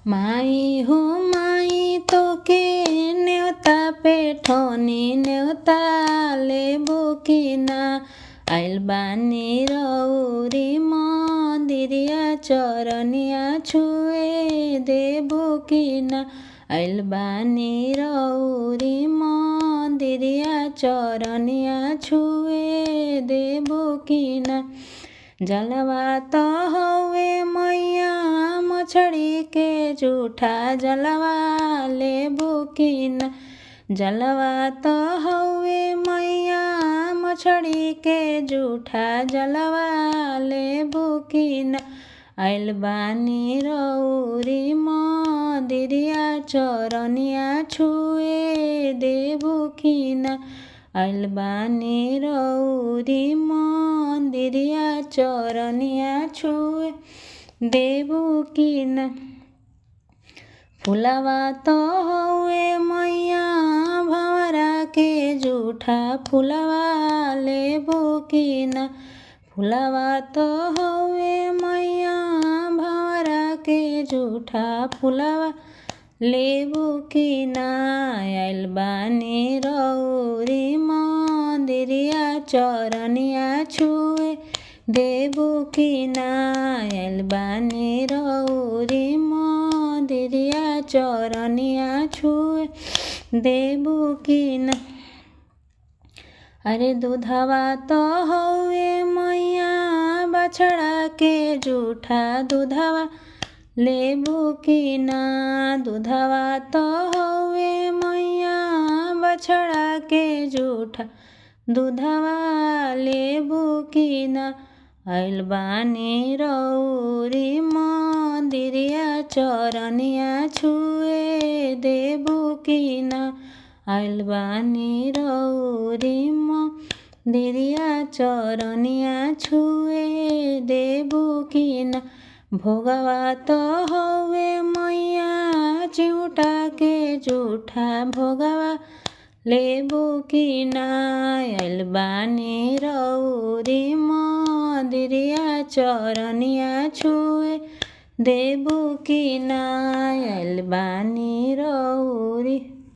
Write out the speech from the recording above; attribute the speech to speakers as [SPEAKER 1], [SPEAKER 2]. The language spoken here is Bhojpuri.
[SPEAKER 1] माई हो माई तो के न्योता पेठोनी न्योता लेबो कि ना। आइल बानी रौरी मंदिरिया चरनिया छुए देबो कि ना। आइल बानी रौरी मंदिरिया चरनिया छुए देबो कि ना। जलवा तो हवे मैया मछड़ी के जूठा जलवा लेबो कि ना। जलवा तो हवे मैया मछड़ी के जूठा जलवा लेबो कि ना। आइल बानी रौरी मंदिरिया चरनिया छुए देबो कि ना। आइल बानी रौरी मंदिरिया चरनिया छुए देबो कि ना। फुलवा तो हवे मैया भंवरा के जूठा फुलवा लेबो कि ना। फुलवा तो हवे मैया भंवरा के जूठा फुलवा लेबो कि ना। आइल बानी रौरी मंदिरिया चरनिया छुए देबो कि ना। आइल बानी रौरी मंदिरिया चरनिया छुए देबो कि ना। अरे दूधवा तो हवे मैया बछड़ा के जूठा दूधवा लेबो कि ना। दूधवा तो हवे मैया बछड़ा के जूठा दूधवा लेबो कि ना। आइल बानी रौरी मंदिरिया चरनिया छुए देबो कि ना। आइल बानी रौरी मंदिरिया चरनिया छुए देबो कि ना। भोगवा तो हवे मैया चिउटा के जूठा भोगवा लेबो कि ना। आइल बानी रौरी मंदिरिया चरनिया छुए देबो कि ना। आइल बानी रौरी